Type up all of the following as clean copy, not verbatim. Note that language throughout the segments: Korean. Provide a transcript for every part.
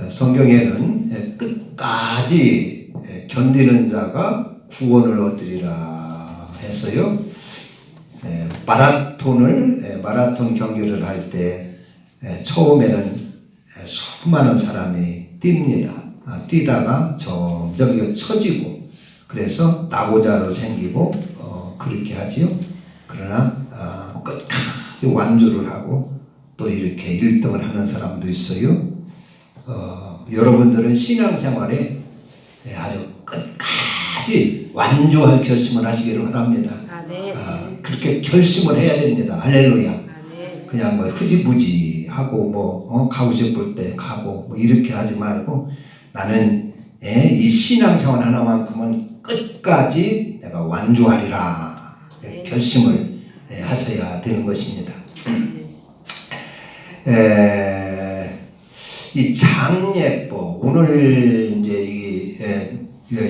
성경에는 끝까지 견디는 자가 구원을 얻으리라 했어요. 마라톤 경기를 할 때 처음에는 수많은 사람이 뜁니다. 뛰다가 점점 처지고 그래서 낙오자로 생기고 그렇게 하지요. 그러나 끝까지 완주를 하고 또 이렇게 1등을 하는 사람도 있어요. 여러분들은 신앙생활에 아주 끝까지 완주할 결심을 하시기를 바랍니다. 그렇게 결심을 해야 됩니다. 할렐루야. 그냥 뭐 흐지부지 하고 뭐 가고 싶을 때 가고 뭐 이렇게 하지 말고 나는 이 신앙생활 하나만큼은 끝까지 내가 완주하리라 결심을 하셔야 되는 것입니다. 이 장례법, 오늘 이제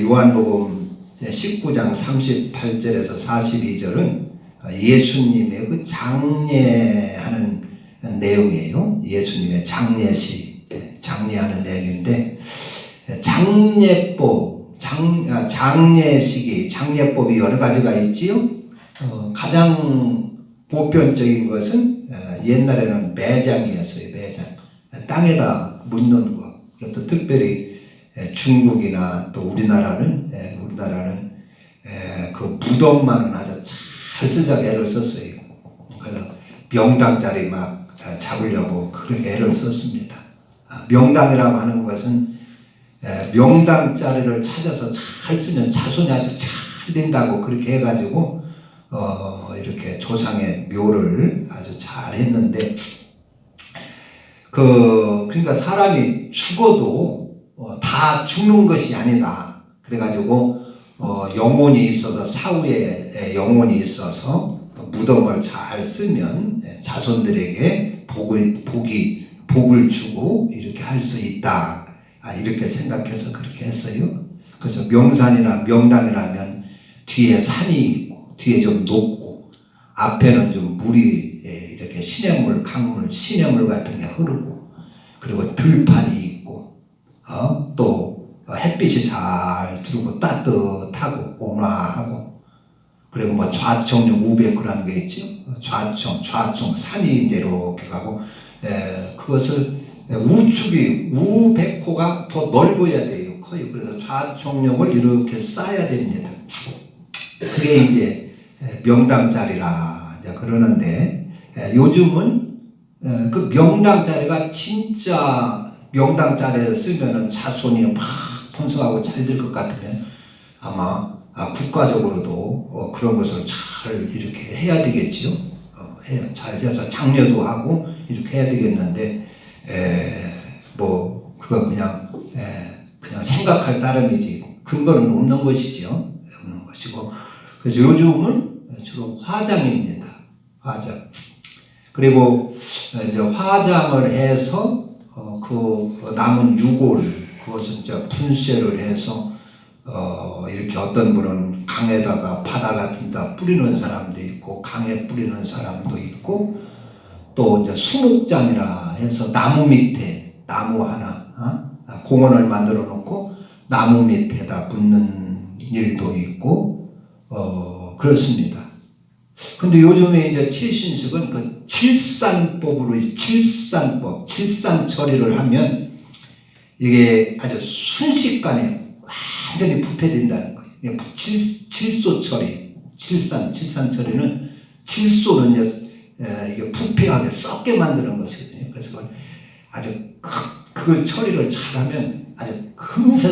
요한복음 19장 38절에서 42절은 예수님의 그 장례하는 내용이에요. 예수님의 장례식, 장례하는 내용인데 장례법이 여러 가지가 있지요. 가장 보편적인 것은 옛날에는 매장이었어요. 매장. 땅에다 묻는 거. 또 특별히 중국이나 또 우리나라는 그 무덤만은 아주 잘 쓰자고 애를 썼어요. 그래서 명당자리 막 잡으려고 그렇게 애를 썼습니다. 명당이라고 하는 것은 명당자리를 찾아서 잘 쓰면 자손이 아주 잘 된다고 그렇게 해가지고 이렇게 조상의 묘를 아주 잘 했는데 그러니까 사람이 죽어도 다 죽는 것이 아니다. 그래가지고 영혼이 있어서 사후에 영혼이 있어서 무덤을 잘 쓰면 자손들에게 복을 주고 이렇게 할 수 있다. 이렇게 생각해서 그렇게 했어요. 그래서 명산이나 명당이라면 뒤에 산이 있고 뒤에 좀 높고 앞에는 좀 물이 이렇게 시냇물 같은 게 흐르고 그리고 들판이 있고 또 햇빛이 잘 들어오고 따뜻하고 온화하고 그리고 뭐 좌청룡 우백호라는 게 있죠. 좌청 산이 이제 이렇게 가고 그것을 우백호가 더 넓어야 돼요. 커요. 그래서 좌청룡을 이렇게 쌓아야 됩니다. 그게 이제 명당자리라 그러는데 요즘은 그 명당자리가 진짜 명당자리를 쓰면은 자손이 막 번성하고 잘 될 것 같으면 아마 국가적으로도 그런 것을 잘 이렇게 해야 되겠지요. 잘 해서 장려도 하고 이렇게 해야 되겠는데 뭐 그건 그냥 생각할 따름이지 근거는 없는 것이죠. 없는 것이고 그래서 요즘은 주로 화장입니다. 화장. 그리고 이제 화장을 해서 그 남은 유골 그것은 이제 분쇄를 해서 이렇게 어떤 분은 강에다가 바다 같은 데 뿌리는 사람도 있고 강에 뿌리는 사람도 있고 또 이제 수목장이라 해서 나무 밑에 나무 하나 공원을 만들어 놓고 나무 밑에다 붓는 일도 있고 그렇습니다. 근데 요즘에 이제 칠신식은 그 칠산법으로 칠산 처리를 하면 이게 아주 순식간에 완전히 부패된다는 거예요. 칠소 처리, 칠산 처리는 칠소는 이게 부패하게 썩게 만드는 것이거든요. 그래서 그걸 아주 그걸 처리를 잘하면 아주 금세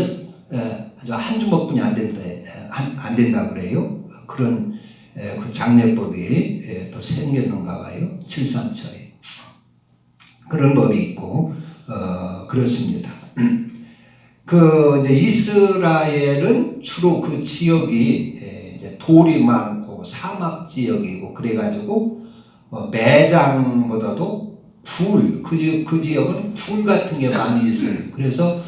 아주 한 주먹뿐이 안 된다 그래요. 그런 그 장례법이 또 생겼는가 봐요. 칠산 처리 그런 법이 있고 그렇습니다. 그 이제 이스라엘은 주로 그 지역이 이제 돌이 많고 사막 지역이고 그래가지고 매장보다도 그 지역은 굴 같은 게 많이 있어요. 그래서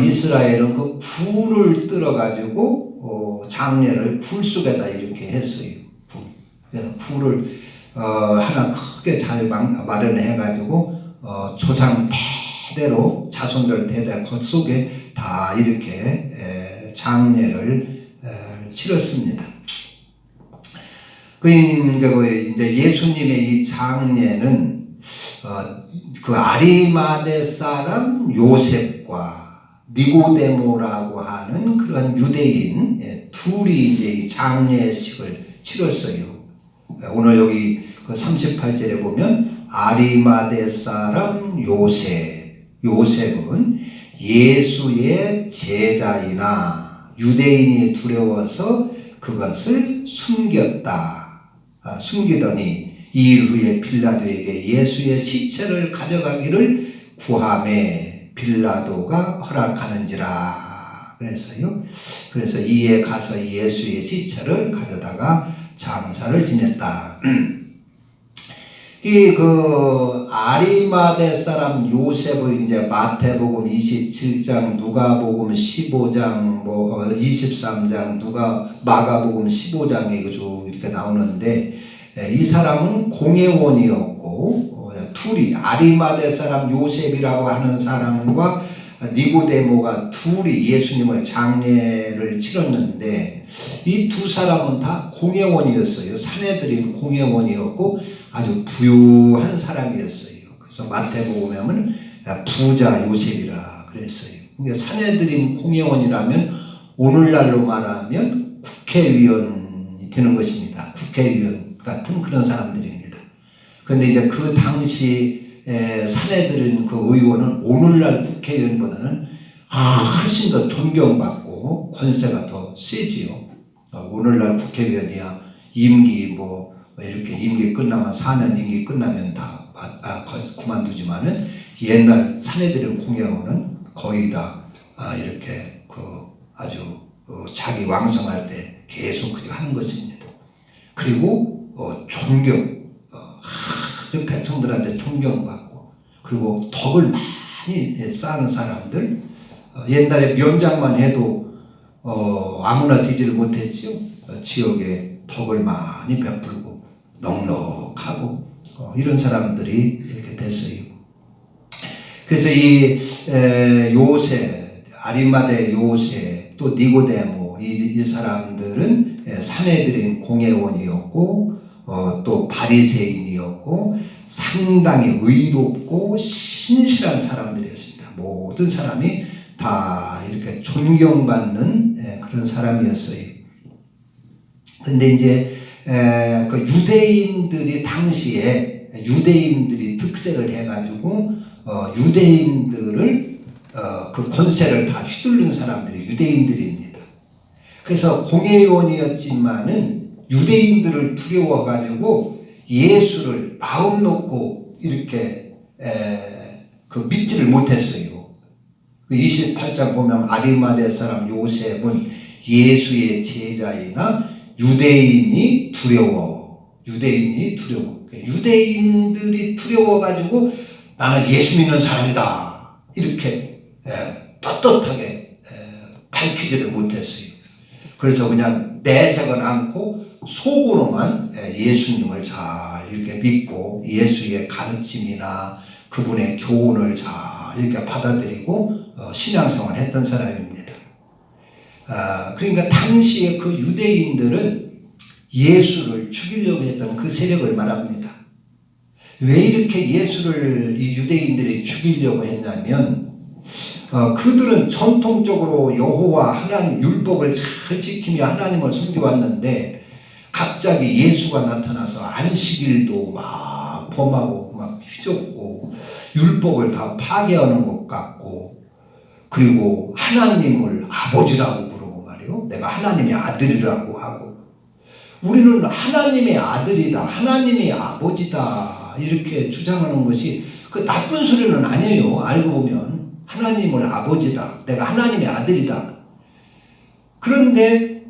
이스라엘은 그 굴을 뜯어가지고 장례를 굴 속에다 이렇게 했어요. 그래서 굴을 하나 크게 잘 마련해가지고 조상 대대로 자손들 대대 그 속에 다 이렇게 장례를 치렀습니다. 이제 예수님의 이 장례는 그 아리마대 사람 요셉과 니고데모라고 하는 그런 유대인 둘이 이제 이 장례식을 치렀어요. 오늘 여기 그 38절에 보면 아리마대 사람 요셉은 예수의 제자이나 유대인이 두려워서 그것을 숨기더니 2일 후에 빌라도에게 예수의 시체를 가져가기를 구하매 빌라도가 허락하는지라 그랬어요. 그래서 이에 가서 예수의 시체를 가져다가 장사를 지냈다. 그 아리마대 사람 요셉을 이제 마태복음 27장, 누가복음 15장, 23장, 마가복음 15장에 쭉 이렇게 나오는데, 이 사람은 공회원이었고, 둘이 아리마대 사람 요셉이라고 하는 사람과 니고데모가 둘이 예수님을 장례를 치렀는데, 이 두 사람은 다 공회원이었어요. 사내들인 공회원이었고 아주 부유한 사람이었어요. 그래서 마태복음에 보면 부자 요셉이라 그랬어요. 그러니까 사내들인 공회원이라면 오늘날로 말하면 국회의원이 되는 것입니다. 국회의원 같은 그런 사람들입니다. 그런데 이제 그 당시 사내들인 그 의원은 오늘날 국회의원보다는 훨씬 더 존경받고 권세가 더 세지요. 오늘날 국회의원이야 임기 이렇게 임기 끝나면 4년 임기 끝나면 다 그만두지만은 옛날 사내들의 공회원은 거의 다 이렇게 아주 자기 왕성할 때 계속 그렇게 하는 것입니다. 그리고 아주 백성들한테 존경받고 그리고 덕을 많이 쌓은 사람들. 옛날에 면장만 해도 아무나 되지를 못했죠. 지역에 덕을 많이 베풀고 넉넉하고 이런 사람들이 이렇게 됐어요. 그래서 이 요셉, 아리마대 요셉, 또 니고데모 이 사람들은 사내들인 공회원이었고 또 바리새인이었고 상당히 의롭고 신실한 사람들이었습니다. 모든 사람이 다 이렇게 존경받는 그런 사람이었어요. 근데 이제 그 유대인들이 당시에 유대인들이 득세를 해가지고 유대인들을 그 권세를 다 휘둘른 사람들이 유대인들입니다. 그래서 공회원이었지만은 유대인들을 두려워가지고 예수를 마음 놓고 이렇게 그 믿지를 못했어요. 28장 보면 아리마대 사람 요셉은 예수의 제자이나 유대인이 두려워. 유대인들이 두려워가지고 나는 예수 믿는 사람이다. 이렇게 떳떳하게 밝히지를 못했어요. 그래서 그냥 내색은 않고 속으로만 예수님을 잘 이렇게 믿고 예수의 가르침이나 그분의 교훈을 잘 이렇게 받아들이고 신앙생활을 했던 사람입니다. 그러니까 당시에 그 유대인들은 예수를 죽이려고 했던 그 세력을 말합니다. 왜 이렇게 예수를 이 유대인들이 죽이려고 했냐면 그들은 전통적으로 여호와 하나님 율법을 잘 지키며 하나님을 섬겨왔는데 갑자기 예수가 나타나서 안식일도 막 범하고 막 휘젓고 율법을 다 파괴하는 것 같고 그리고 하나님을 아버지라고 부르고 말이요. 내가 하나님의 아들이라고 하고 우리는 하나님의 아들이다. 하나님의 아버지다. 이렇게 주장하는 것이 그 나쁜 소리는 아니에요. 알고 보면 하나님을 아버지다. 내가 하나님의 아들이다. 그런데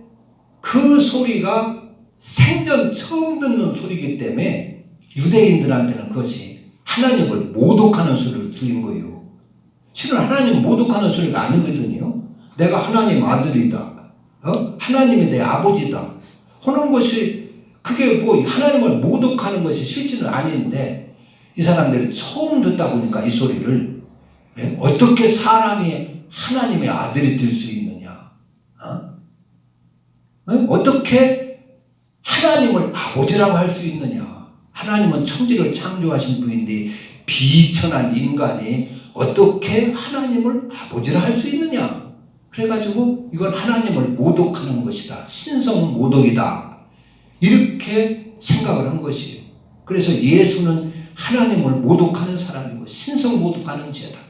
그 소리가 생전 처음 듣는 소리이기 때문에 유대인들한테는 그것이 하나님을 모독하는 소리를 들린 거예요. 실은 하나님 모독하는 소리가 아니거든요. 내가 하나님 아들이다. 하나님이 내 아버지다. 하는 것이 그게 뭐 하나님을 모독하는 것이 실제는 아닌데 이 사람들이 처음 듣다 보니까 이 소리를, 예? 어떻게 사람이 하나님의 아들이 될 수 있느냐? 어떻게 하나님을 아버지라고 할 수 있느냐? 하나님은 천지를 창조하신 분인데 비천한 인간이 어떻게 하나님을 아버지라 할 수 있느냐? 그래가지고 이건 하나님을 모독하는 것이다. 신성 모독이다. 이렇게 생각을 한 것이에요. 그래서 예수는 하나님을 모독하는 사람이고 신성 모독하는 죄다.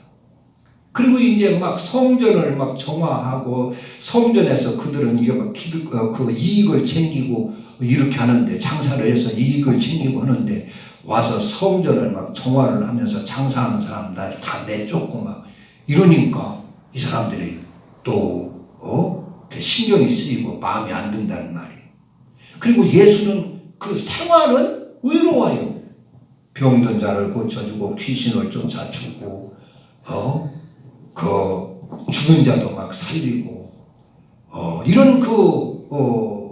그리고 이제 막 성전을 막 정화하고 성전에서 그들은 이게 막 그 이익을 챙기고 이렇게 하는데, 장사를 해서 이익을 챙기고 하는데 와서 성전을 막 정화를 하면서 장사하는 사람들 다 내쫓고 막 이러니까 이 사람들이 또 신경이 쓰이고 마음에 안 든다는 말이에요. 그리고 예수는 그 생활은 의로워요. 병든 자를 고쳐주고 귀신을 쫓아주고 그 죽은 자도 막 살리고 이런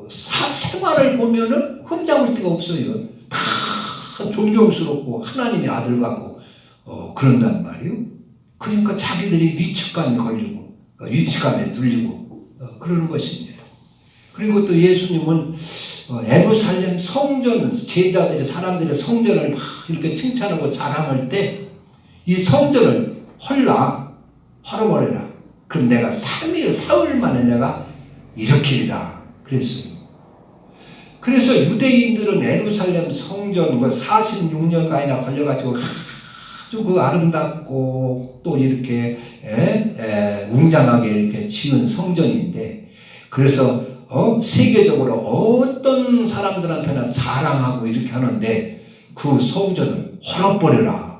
생활을 보면은 흠잡을 데가 없어요. 다 존경스럽고 하나님의 아들 같고 그런단 말이에요. 그러니까 자기들이 위축감이 걸리고 위축감에 눌리고 그러는 것입니다. 그리고 또 예수님은 예루살렘 성전, 제자들이 사람들의 성전을 막 이렇게 칭찬하고 자랑할 때 이 성전을 헐어버려라. 그럼 내가 사흘 만에 내가 일으키리라 그랬어요. 그래서 유대인들은 예루살렘 성전 46년간이나 걸려가지고 아주 그 아름답고 또 이렇게 웅장하게 이렇게 지은 성전인데, 그래서 세계적으로 어떤 사람들한테나 자랑하고 이렇게 하는데 그 성전을 헐어버려라.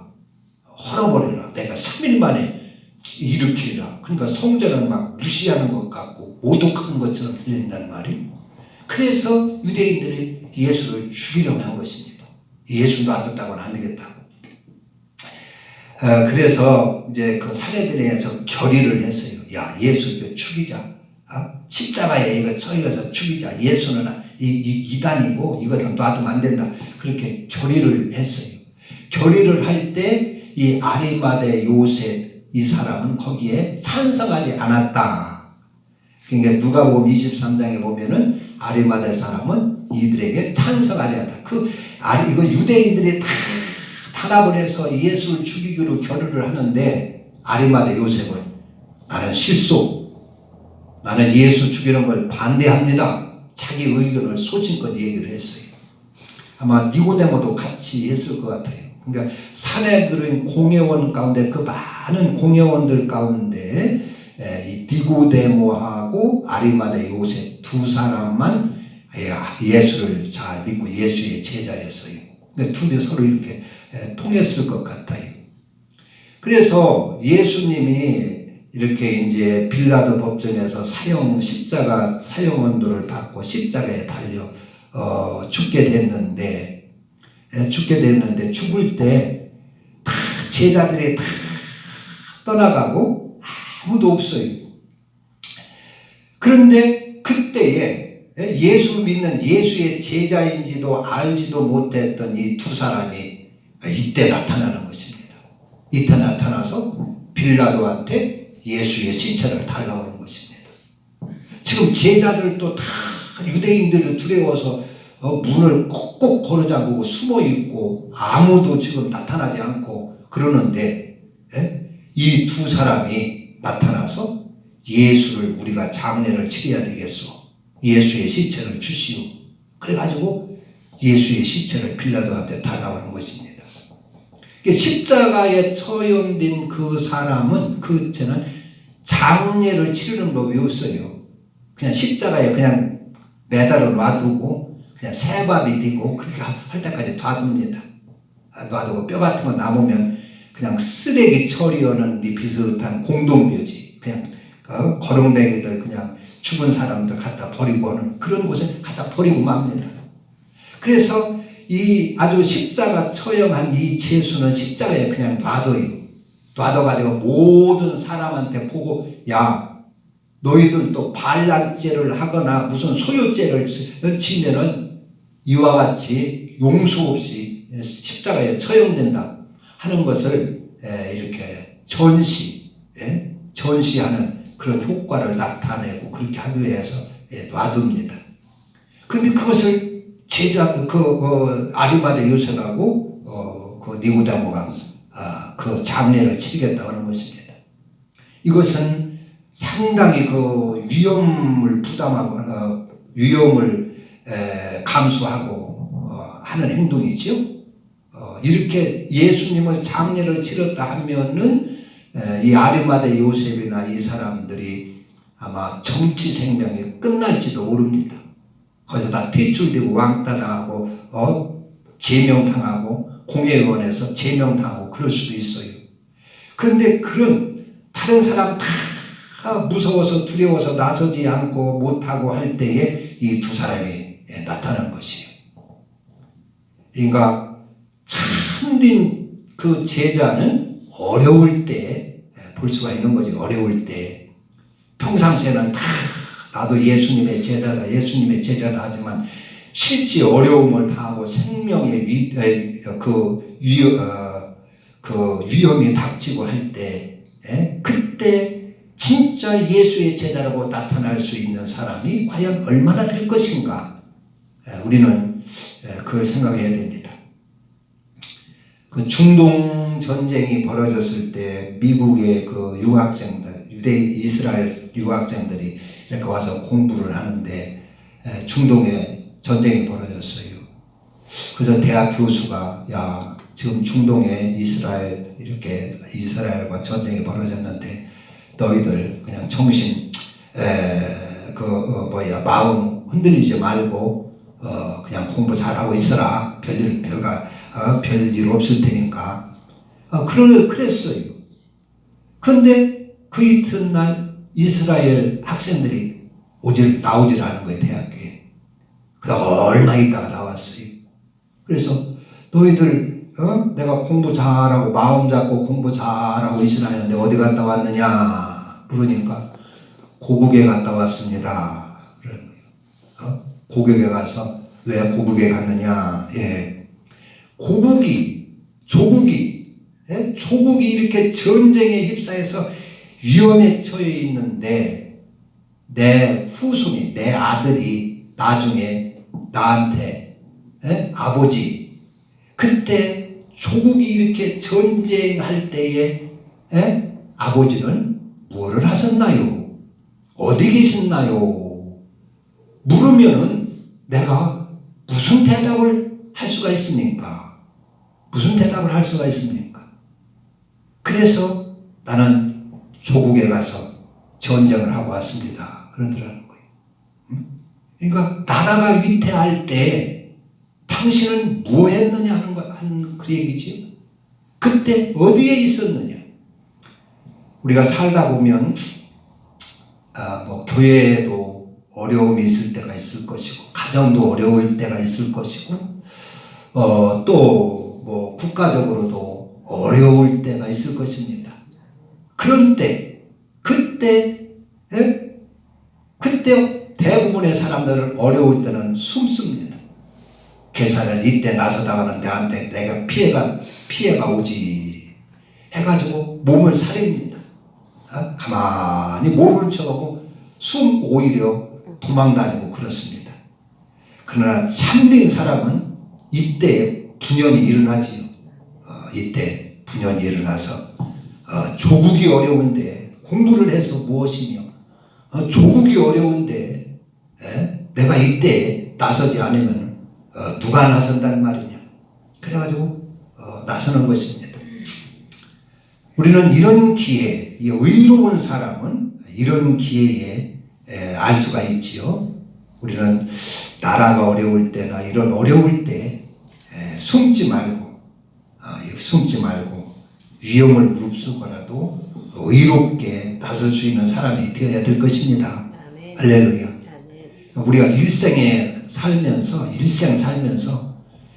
내가 3일 만에 일으키리라. 그러니까 성전을 막 무시하는 것 같고 모독하는 것처럼 들린단 말이에요. 그래서 유대인들이 예수를 죽이려고 한 것입니다. 예수 놔뒀다고는 안 되겠다고. 그래서 이제 그 사내들에서 결의를 했어요. 야, 예수 이거 죽이자. 십자가에 이거 처형해서 죽이자. 예수는 이단이고 이것은 놔두면 안 된다. 그렇게 결의를 했어요. 결의를 할 때 이 아리마대 요셉 이 사람은 거기에 찬성하지 않았다. 그러니까 누가복음 23장에 보면은 아리마대 사람은 이들에게 찬성하지 않았다. 이거 유대인들이 다 탄압을 해서 예수를 죽이기로 결의를 하는데 아리마대 요셉은 나는 나는 예수 죽이는 걸 반대합니다. 자기 의견을 소신껏 얘기를 했어요. 아마 니고데모도 같이 했을 것 같아요. 그러니까 사내들은 공회원 가운데 그 많은 공회원들 가운데 이 니고데모하고 아리마대 요셉 두 사람만 예수를 잘 믿고 예수의 제자였어요. 그러니까 둘이 서로 이렇게 통했을 것 같아요. 그래서 예수님이 이렇게 이제 빌라도 법정에서 십자가 사형 언도를 받고 십자가에 달려 죽게 됐는데 죽을 때 다 제자들이 다 떠나가고 아무도 없어요. 그런데 그때에 예수 믿는 예수의 제자인지도 알지도 못했던 이 두 사람이 이때 나타나는 것입니다. 이때 나타나서 빌라도한테 예수의 시체를 달라고 하는 것입니다. 지금 제자들도 다 유대인들을 두려워서 문을 꼭꼭 걸어잠그고 숨어 있고 아무도 지금 나타나지 않고 그러는데 이 두 사람이 나타나서 예수를 우리가 장례를 치러야 되겠소. 예수의 시체를 주시오. 그래가지고 예수의 시체를 빌라도한테 달라고 하는 것입니다. 십자가에 처형된 그 사람은 그때는 장례를 치르는 법이 없어요. 그냥 십자가에 그냥 매달아 놔두고 그냥 새밥이 되고 그렇게 할 때까지 놔둡니다. 놔두고 뼈 같은 거 남으면 그냥 쓰레기 처리하는 비슷한 공동묘지, 그냥 거렁뱅이들 그냥 죽은 사람들 갖다 버리고 하는 그런 곳에 갖다 버리고 맙니다. 그래서 이 아주 십자가 처형한 이 죄수는 십자가에 그냥 놔둬가지고 모든 사람한테 보고 야 너희들도 반란죄를 하거나 무슨 소유죄를 지면은 이와 같이 용서 없이 십자가에 처형된다. 하는 것을 이렇게 전시하는 그런 효과를 나타내고 그렇게 하기 위해서 놔둡니다. 그런데 그것을 아리마대 요셉하고 그 니고데모가 그 장례를 치르겠다고 하는 것입니다. 이것은 상당히 그 위험을 부담하고 위험을 감수하고 하는 행동이지요. 이렇게 예수님을 장례를 치렀다 하면은 이 아리마대 요셉이나 이 사람들이 아마 정치 생명이 끝날지도 모릅니다. 거기다 퇴출되고 왕따당하고 제명당하고 공회원에서 제명당하고 그럴 수도 있어요. 그런데 그런 다른 사람 다 무서워서 두려워서 나서지 않고 못하고 할 때에 이 두 사람이 나타난 것이에요. 그러니까 참된 그 제자는 어려울 때 볼 수가 있는 거지. 어려울 때 평상시에는 다 나도 예수님의 제자다 하지만 실제 어려움을 당하고 생명의 위험이 닥치고 할 때 그때 진짜 예수의 제자라고 나타날 수 있는 사람이 과연 얼마나 될 것인가. 우리는 그걸 생각해야 됩니다. 그 중동 전쟁이 벌어졌을 때 미국의 그 유학생들, 이스라엘 유학생들이 이렇게 와서 공부를 하는데 중동에 전쟁이 벌어졌어요. 그래서 대학 교수가 야 지금 중동에 이스라엘과 전쟁이 벌어졌는데 너희들 그냥 정신 마음 흔들리지 말고 그냥 공부 잘하고 있어라. 별일 없을 테니까. 그랬어요. 그런데 그 이튿날 이스라엘 학생들이 나오질 않은 거예요, 대학교에. 그러다 얼마 있다가 나왔어요. 그래서 너희들 내가 공부 잘하고 마음 잡고 공부 잘하고 이스라엘인데 어디 갔다 왔느냐 물으니까 고국에 갔다 왔습니다. 그러는 거예요. 고국에 가서 왜 고국에 갔느냐? 조국이 이렇게 전쟁에 휩싸여서 위험에 처해 있는데 내 후손이 내 아들이 나중에 나한테 아버지 그때 조국이 이렇게 전쟁할 때에 아버지는 뭐를 하셨나요? 어디 계셨나요? 물으면은 내가 무슨 대답을 할 수가 있습니까? 그래서 나는 조국에 가서 전쟁을 하고 왔습니다. 그러더라는 거예요. 그러니까 나라가 위태할 때 당신은 뭐 했느냐 하는 그 얘기지. 그때 어디에 있었느냐. 우리가 살다 보면 교회에도 어려움이 있을 때가 있을 것이고 가정도 어려울 때가 있을 것이고 또 국가적으로도 어려울 때가 있을 것입니다. 그런데 그때 대부분의 사람들은 어려울 때는 숨습니다. 계산을 이때 나서다가는 내한테 내가 피해가 오지 해가지고 몸을 사립니다. 가만히 모르는 척하고 오히려 도망다니고 그렇습니다. 그러나 참된 사람은 이때 분연이 일어나지요. 이때 분연이 일어나서 조국이 어려운데 공부를 해서 무엇이며 조국이 어려운데 내가 이때 나서지 않으면 누가 나선단 말이냐. 그래가지고 나서는 것입니다. 우리는 이런 기회, 이 의로운 사람은 이런 기회에 알 수가 있지요. 우리는 나라가 어려울 때나 이런 어려울 때 숨지 말고 위험을 무릅쓰고라도 의롭게 나설 수 있는 사람이 되어야 될 것입니다. 아멘. 할렐루야. 아멘. 우리가 일생 살면서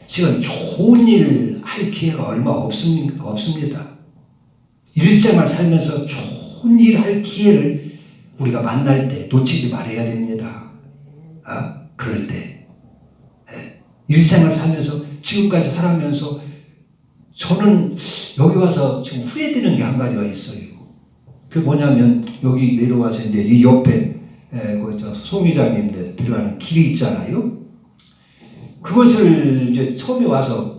지금 좋은 일 할 기회가 얼마 없습니다. 일생을 살면서 좋은 일 할 기회를 우리가 만날 때 놓치지 말아야 됩니다. 그럴 때 일생을 살면서 지금까지 살아면서 저는 여기 와서 지금 후회되는 게 한 가지가 있어요. 그게 뭐냐면 여기 내려와서 이제 이 옆에 송이장님 들어가는 길이 있잖아요. 그것을 이제 처음에 와서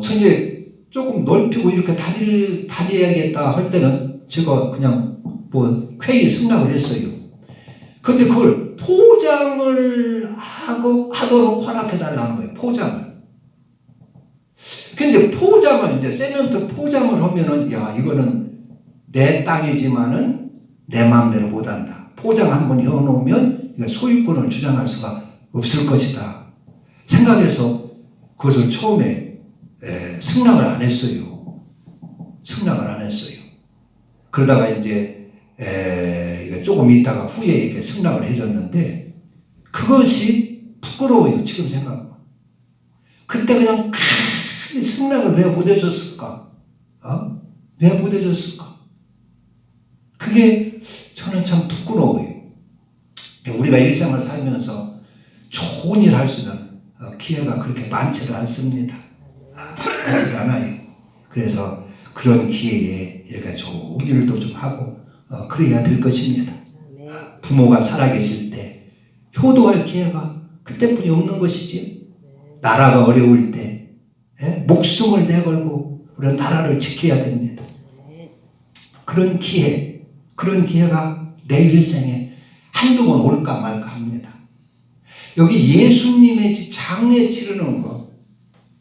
저 이제 조금 넓히고 이렇게 다녀야겠다 할 때는 제가 그냥 뭐 쾌히 승낙을 했어요. 근데 그걸 포장을 하도록 허락해달라는 거예요. 포장을. 근데 포장을 이제 세멘트 포장을 하면은 야 이거는 내 땅이지만은 내 마음대로 못한다. 포장 한번 해놓으면 소유권을 주장할 수가 없을 것이다. 생각해서 그것을 처음에 승낙을 안 했어요. 승낙을 안 했어요. 그러다가 이제 조금 있다가 후에 이렇게 승낙을 해줬는데 그것이 부끄러워요. 지금 생각하면. 그때 그냥 큰 승낙을 왜 못 해줬을까? 왜 못 해줬을까? 그게 저는 참 부끄러워요. 우리가 일상을 살면서 좋은 일 할 수 있는 기회가 그렇게 많지를 않습니다. 많지를 않아요. 그래서 그런 기회에 이렇게 좋은 일도 좀 하고 그래야 될 것입니다. 부모가 살아계실 때 효도할 기회가 그때뿐이 없는 것이지. 나라가 어려울 때 목숨을 내걸고 우리는 나라를 지켜야 됩니다. 그런 기회가 내 일생에 한두 번 올까 말까 합니다. 여기 예수님의 장례 치르는 거,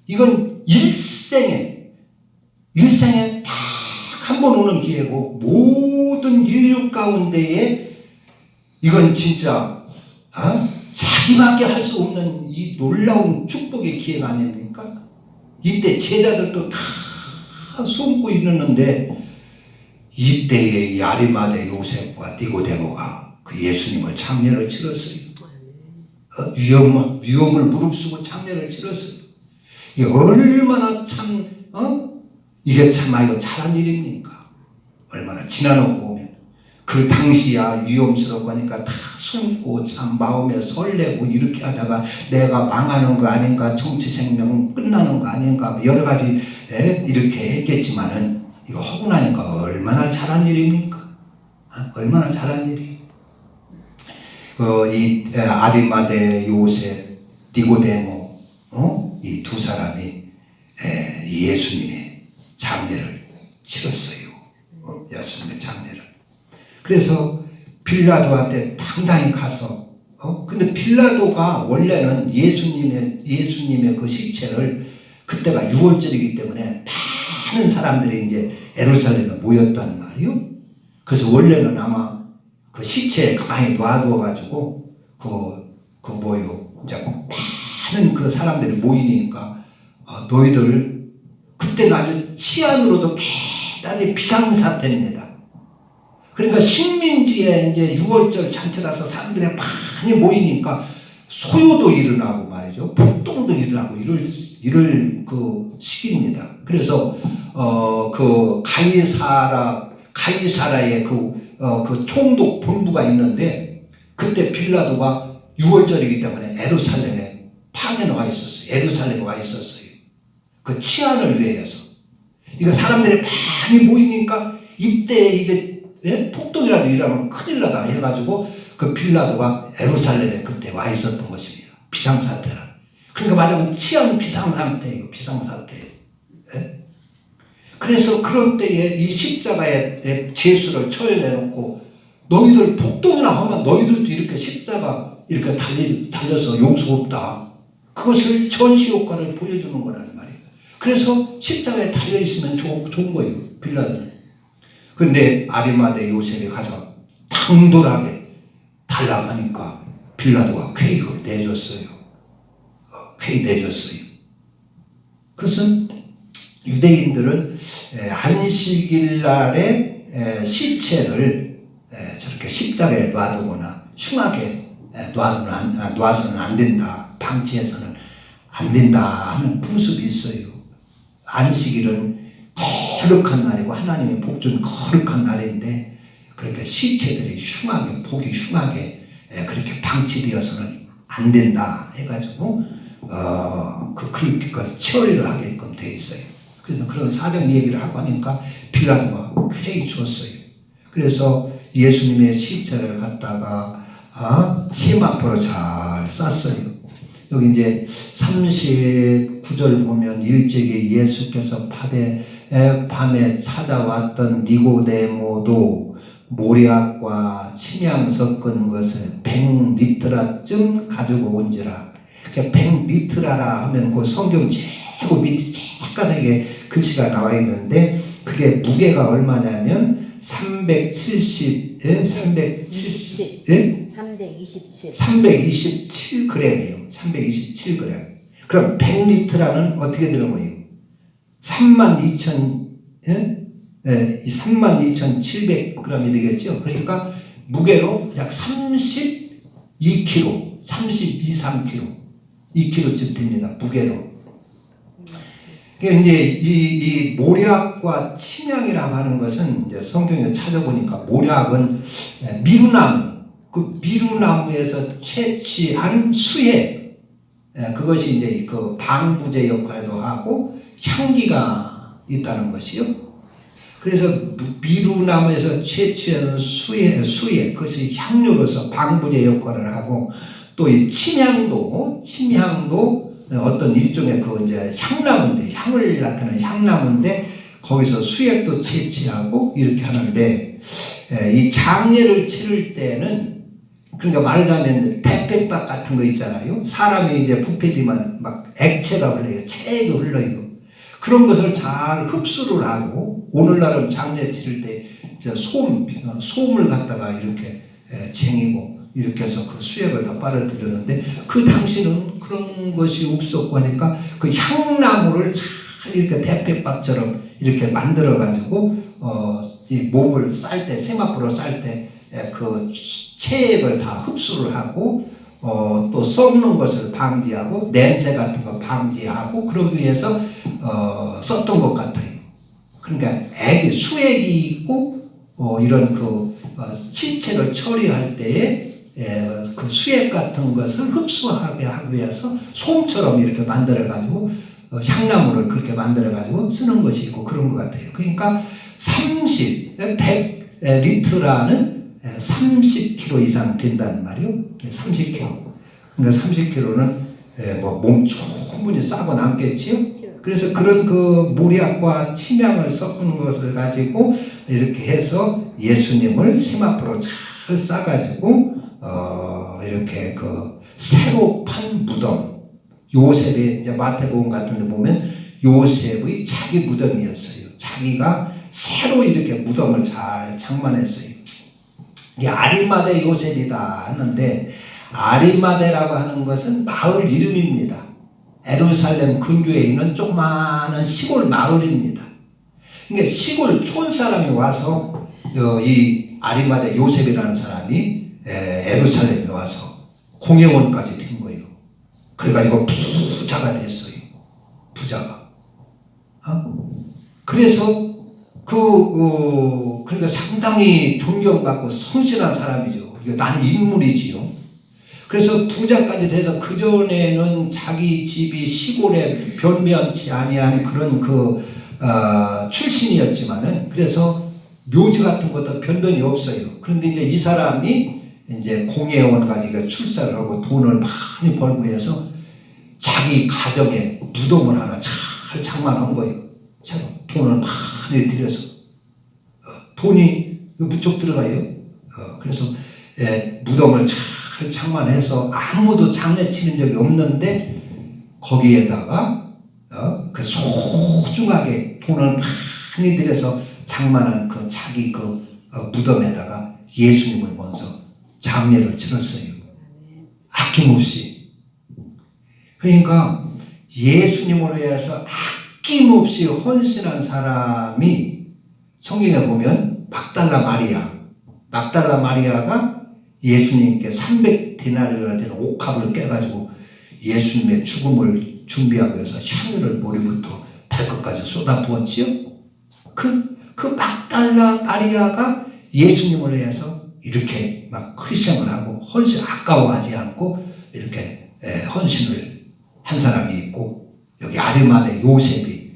이건 일생에 딱 한 번 오는 기회고, 모든 인류 가운데에 이건 진짜 자기밖에 할 수 없는 이 놀라운 축복의 기회가 아닙니까? 이때 제자들도 다 숨고 있는데 이때에 이 아리마대 요셉과 니고데모가 그 예수님을 장례를 치렀어요. 위험을 무릅쓰고 장례를 치렀어요. 이게 얼마나 참 이게 참 이거 잘한 일입니까? 얼마나 지나놓고 보면 그 당시야 위험스럽고 하니까 다 숨고 참 마음에 설레고 이렇게 하다가 내가 망하는 거 아닌가, 정치 생명은 끝나는 거 아닌가, 여러 가지 이렇게 했겠지만은 이거 하고 나니까 얼마나 잘한 일입니까? 얼마나 잘한 일이. 이 아리마대 요셉, 니고데모, 이 두 사람이 예수님의 장례를 치렀어요. 예수님의 장례를. 그래서 빌라도한테 당당히 가서, 근데 빌라도가 원래는 예수님의 그 시체를, 그때가 6월절이기 때문에 많은 사람들이 이제 예루살렘에 모였단 말이요. 그래서 원래는 아마 그 시체에 가만히 놔두어가지고 이제 많은 그 사람들이 모이니까 너희들, 그때는 아주 치안으로도 대단히 비상사태입니다. 그러니까 식민지에 이제 6월절 잔치라서 사람들이 많이 모이니까 소요도 일어나고 말이죠. 폭동도 일어나고 이럴 그 시기입니다. 그래서 그 가이사라의 그 총독 본부가 있는데 그때 빌라도가 6월절이기 때문에 예루살렘에 파견 와 있었어요. 예루살렘에 와 있었어요. 그 치안을 위해서. 이거 사람들이 많이 모이니까 이때 이게 폭동이라도 일어나면 큰일 나다 해가지고 그 빌라도가 예루살렘에 그때 와 있었던 것입니다. 비상사태라. 그러니까 말하자면 치안 비상상태예요. 비상사태. 그래서 그런 때에 이 십자가에 제수를 처해내놓고 너희들 폭동이나 하면 너희들도 이렇게 십자가 이렇게 달려서 용서 없다. 그것을 전시효과를 보여주는 거라는 말이에요. 그래서 십자가에 달려있으면 좋은 거예요. 빌라도는. 근데 아리마대 요셉이 가서 당돌하게 달라고 하니까 빌라도가 쾌익을 내줬어요. 쾌익 내줬어요. 그것은 유대인들은 안식일 날에 시체를 저렇게 십자가에 놔두거나 흉하게 놔서는 안 된다. 방치해서는 안 된다 하는 풍습이 있어요. 안식일은 거룩한 날이고 하나님의 복준 거룩한 날인데 그렇게 시체들이 흉하게, 복이 흉하게 그렇게 방치되어서는 안 된다 해가지고 그걸 처리를 하게끔 돼 있어요. 그래서 그런 사정 얘기를 하고 하니까 빌라도가 회의 주었어요. 그래서 예수님의 시체를 갖다가 세마포로 잘 쌌어요. 여기 이제 39절 보면 일찍이 예수께서 밤에 찾아왔던 니고데모도 모략과 침향 섞은 것을 100리트라쯤 가지고 온지라. 100리트라라 하면 그 성경 최고 밑에 쬐깐하게 글씨가 나와 있는데 그게 무게가 얼마냐면 327g이에요. 327g이요. 그럼 100리트라는 어떻게 되는 거예요? 32,700g이 되겠죠. 그러니까 무게로 약 32kg, 3kg, 2kg쯤 됩니다. 무게로. 그러니까 이제 이 모략과 침향이라고 하는 것은 이제 성경에 찾아보니까 모략은 미루나무, 그 미루나무에서 채취한 수액, 그것이 이제 그 방부제 역할도 하고 향기가 있다는 것이요. 그래서 미루나무에서 채취한 수액, 그것이 향료로서 방부제 역할을 하고 또 이 침향도 어떤 일종의 그 이제 향나무인데 향을 나타내는 향나무인데 거기서 수액도 채취하고 이렇게 하는데 이 장례를 치를 때는 그러니까 말하자면 대백박 같은 거 있잖아요. 사람이 이제 부패 뒤만 막 액체가 흘러요. 체액이 흘러요. 그런 것을 잘 흡수를 하고 오늘날은 장례 치를 때 소음을 갖다가 이렇게 쟁이고 이렇게 해서 그 수액을 다 빨아들였는데 그 당시는 그런 것이 없었고 하니까 그 향나무를 잘 이렇게 대패밥처럼 이렇게 만들어 가지고 이 몸을 쌀 때 세마포로 쌀 때 그 체액을 다 흡수를 하고 또 썩는 것을 방지하고 냄새 같은 거 방지하고 그러기 위해서 썼던 것 같아요. 그러니까 수액이 있고 이런 그 시체를 처리할 때에 그 수액 같은 것을 흡수하게 하기 위해서 솜처럼 이렇게 만들어 가지고 향나무를 그렇게 만들어 가지고 쓰는 것이 있고 그런 것 같아요. 그러니까 100리터라는 30kg 이상 된다는 말이요. 30kg. 그러니까 30kg는 몸 충분히 싸고 남겠지요. 그래서 그런 그 모략과 침향을 섞은 것을 가지고 이렇게 해서 예수님을 세마포로 잘 싸가지고 이렇게 그 새로 판 무덤, 요셉의 이제 마태복음 같은 데 보면 요셉의 자기 무덤이었어요. 자기가 새로 이렇게 무덤을 잘 장만했어요. 이게 아리마대 요셉이다 하는데 아리마대라고 하는 것은 마을 이름입니다. 예루살렘 근교에 있는 조그마한 시골 마을입니다. 그러니까 시골 촌 사람이 와서 이 아리마대 요셉이라는 사람이 예루살렘에 와서 공회원까지 된 거예요. 그래가지고 부자가 됐어요. 부자가. 그래서 그러니까 상당히 존경받고 성실한 사람이죠. 이거 난 인물이지요. 그래서 부자까지 돼서 그전에는 자기 집이 시골에 변변치 아니한 그런 출신이었지만은 그래서 묘지 같은 것도 변변이 없어요. 그런데 이제 이 사람이 이제 공회원 가지고 출사를 하고 돈을 많이 벌고 해서 자기 가정에 무덤을 하나 잘 장만한 거예요. 참 돈을 많이 들여서 돈이 무척 들어가요. 그래서 무덤을 잘 장만해서 아무도 장례 치는 적이 없는데 거기에다가 그 소중하게 돈을 많이 들여서 장만한 그 자기 그 무덤에다가 예수님을 먼저 장례를 치렀어요. 아낌없이. 그러니까 예수님으로 해서 아낌없이 헌신한 사람이 성경에 보면 막달라 마리아가 예수님께 300데나리온이나 되는 옥합을 깨가지고 예수님의 죽음을 준비하기 위해서 향유를 머리부터 발끝까지 쏟아부었지요. 그 막달라 마리아가 예수님을 위해서 이렇게 막 희생을 하고 아까워하지 않고 이렇게 헌신을 한 사람이 있고 여기 아리마대 요셉이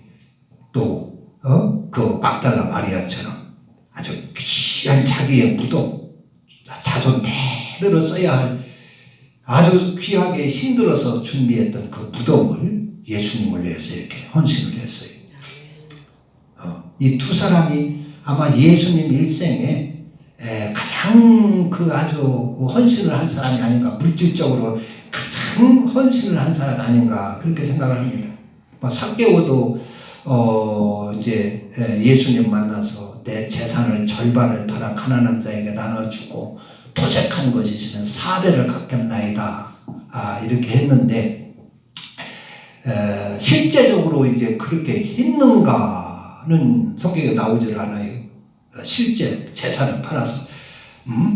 또 그 막달라 마리아처럼 아주 귀한 자기의 무덤, 자손 대대로 써야 할 아주 귀하게 힘들어서 준비했던 그 무덤을 예수님을 위해서 이렇게 헌신을 했어요. 이 두 사람이 아마 예수님 일생에 가장 그 아주 헌신을 한 사람이 아닌가, 물질적으로 가장 헌신을 한 사람이 아닌가 그렇게 생각을 합니다. 삭개오도 이제 예수님 만나서 내 재산을 절반을 팔아 가난한 자에게 나눠주고 도색한 것이 있으면 4배를 갚겠나이다. 이렇게 했는데 실제적으로 이제 그렇게 했는가는 성경에 나오질 않아요. 실제 재산을 팔아서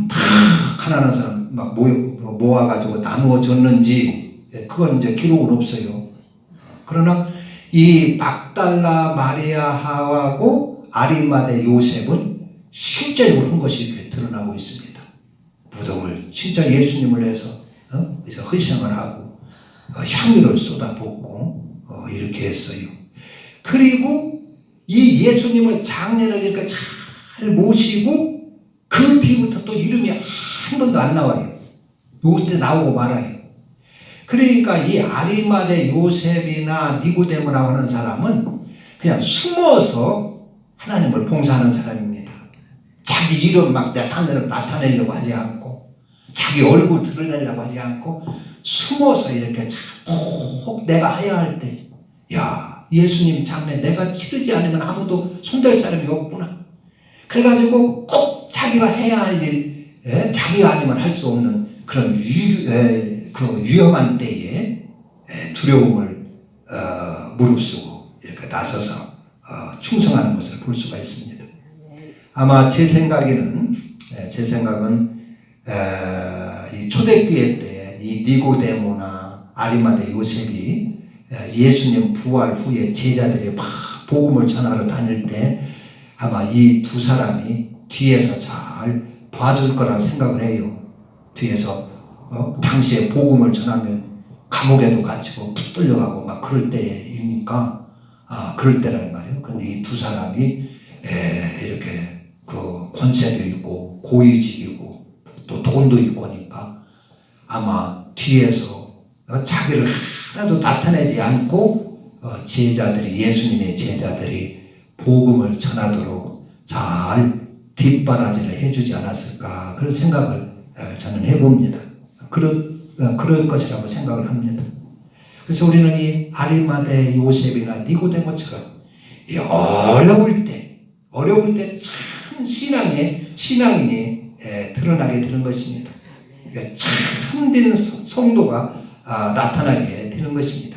다 가난한 사람 막 모아가지고 나누어 줬는지 그건 이제 기록은 없어요. 그러나 이 막달라 마리아하고 아리마대 요셉은 실제로 한 것이 이렇게 드러나고 있습니다. 무덤을 진짜 예수님을 위해서 그래서 희생을 하고 향유를 쏟아붓고 이렇게 했어요. 그리고 이 예수님을 장례를 이렇게 잘 모시고 그 뒤부터 또 이름이 한 번도 안 나와요. 요때 나오고 말아요. 그러니까 이 아리마대 요셉이나 니고데모라고 하는 사람은 그냥 숨어서 하나님을 봉사하는 사람입니다. 자기 이름 막 나타내려고 하지 않고 자기 얼굴 드러내려고 하지 않고 숨어서 이렇게 꼭 내가 해야 할 때, 야, 예수님 장례 내가 치르지 않으면 아무도 손댈 사람이 없구나. 그래가지고 꼭 자기가 해야 할 일, 자기가 아니면 할 수 없는 그런 그 위험한 때에 두려움을 무릅쓰고 이렇게 나서서 충성하는 것을 볼 수가 있습니다. 아마 제 생각은 이 초대교회 때 이 니고데모나 아리마대 요셉이 예수님 부활 후에 제자들이 막 복음을 전하러 다닐 때 아마 이 두 사람이 뒤에서 잘 봐줄 거라고 생각을 해요. 뒤에서 당시에 복음을 전하면 감옥에도 갇히고 붙들려가고 막 그럴 때이니까 그럴 때라는 말이에요. 그런데 이 두 사람이 이렇게 그 권세도 있고 고위직이고 또 돈도 있고 하니까 아마 뒤에서 자기를 하나도 나타내지 않고 예수님의 제자들이 복음을 전하도록 잘 뒷바라지를 해주지 않았을까 그런 생각을 저는 해봅니다. 그럴 것이라고 생각을 합니다. 그래서 우리는 이 아리마대 요셉이나 니고데모처럼 어려울 때 참 신앙인이 드러나게 되는 것입니다. 참된 성도가 나타나게 되는 것입니다.